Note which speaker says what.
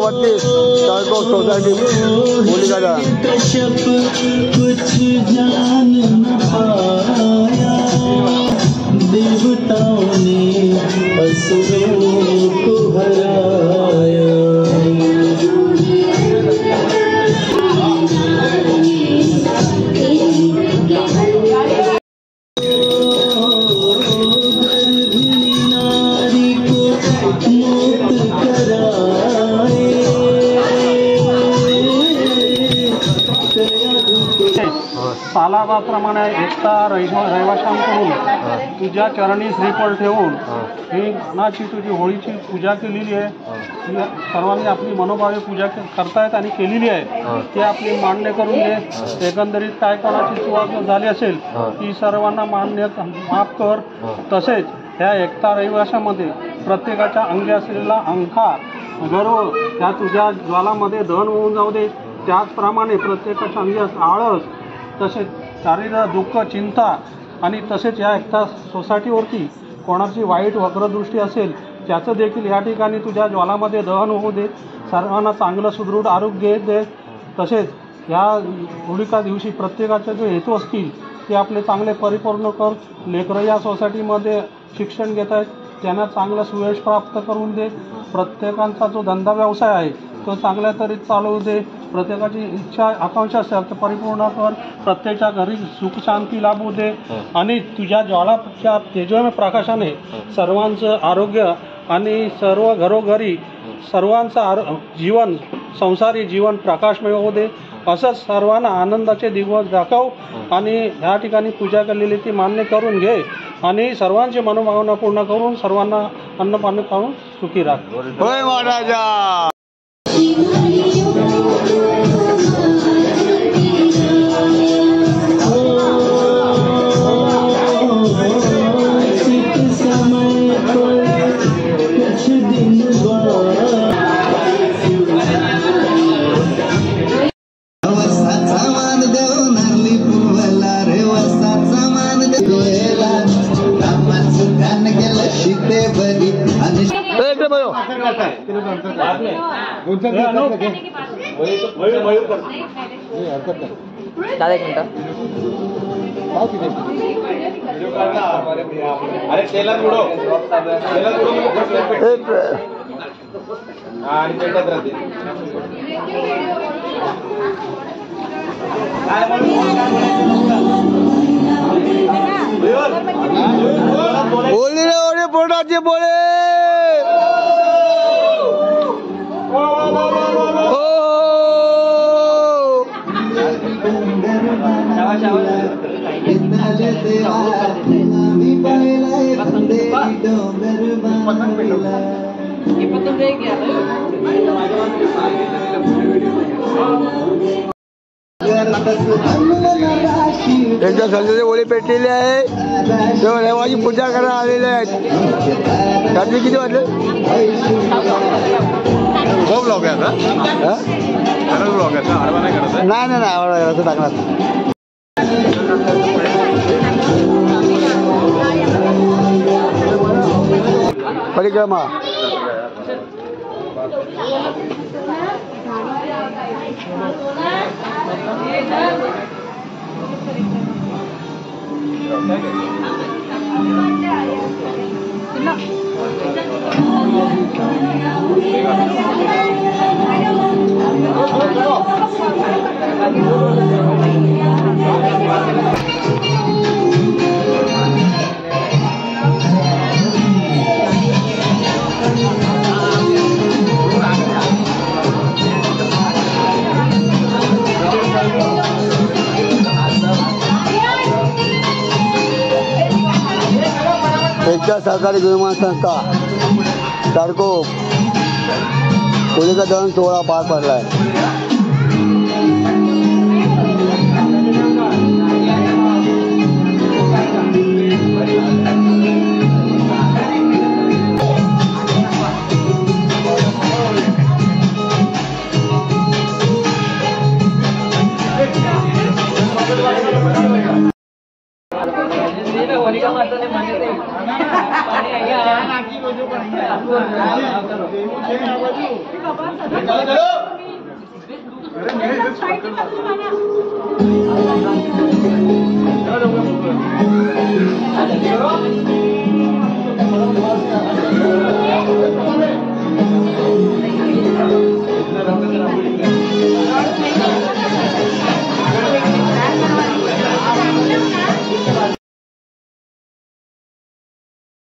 Speaker 1: 32 तारको society Holika दहन।
Speaker 2: कुछ जान न पाया देवताओं ने असुरों को हराया।
Speaker 3: सालाबाप्रमाणे एकता रहिवाशांकडून तुझ्या चरणी श्रीफळ ठेवून ही मनाची तुझी होळीची पूजा केलेली आहे। ही सर्वांनी आपली मनोभावे पूजा करतायत आणि केलेली आहे ते आपली मान्य करून घे। एकंदरीत काय कोणाची चूक झाली असेल ती सर्वांना माफ कर। तसेच ह्या एकता रहिवाशामध्ये प्रत्येकाच्या अंगी असलेला अंका गर्व त्या तुझ्या ज्वालामध्ये दहन होऊन जाऊ दे। त्याचप्रमाणे प्रत्येकाच्या अंगी आळस तसेच शारीरिक दुःख चिंता आणि तसेच या एकता सोसायटीवरती कोणाची वाईट वक्रदृष्टी असेल त्याचं देखील या ठिकाणी तुझ्या ज्वालामध्ये दहन होऊ दे। सर्वांना चांगलं सुदृढ आरोग्य दे। तसेच ह्या होलिका दिवशी प्रत्येकाचे जे हेतू असतील ते आपले चांगले परिपूर्ण कर। लेकरं या सोसायटीमध्ये शिक्षण घेत आहेत त्यांना चांगलं सुयश प्राप्त करून दे। प्रत्येकाचा जो धंदा व्यवसाय आहे तो चांगल्या तऱ्हेने चालवू दे। प्रत्येकाची इच्छा आकांक्षा असेल तर परिपूर्ण कर। प्रत्येकाच्या घरी सुख शांती लाभू दे आणि तुझ्या ज्वालाच्या तेजोमय प्रकाशाने सर्वांचं आरोग्य आणि सर्व घरोघरी सर्वांचं जीवन संसारी जीवन प्रकाशमय होऊ दे। असंच सर्वांना आनंदाचे दिवस दाखव आणि ह्या ठिकाणी पूजा केलेली ती मान्य करून घे आणि सर्वांची मनोभावना पूर्ण करून सर्वांना अन्नपान खाऊन सुखी राख।
Speaker 1: होय महाराजा।
Speaker 4: दादा एक मिनट
Speaker 5: अरे तेलात बुडव आणि पेटत राहते।
Speaker 1: बोलली रे ओढे पोटाचे बोळे। त्यांच्या संदेश ओळी पेटलेली आहे तेव्हा देवाची पूजा करायला आलेले आहेत। रात्री किती वाजले?
Speaker 5: ब्लॉग आहे आता ब्लॉग आहे आडवा नाही करत।
Speaker 1: नाही नाही नाही आवडा करायचं टाकणार परिक्रमा। एकता सहकारी विमान संस्था तारको होलिका दहन सोहळा पार पडला आहे। चलो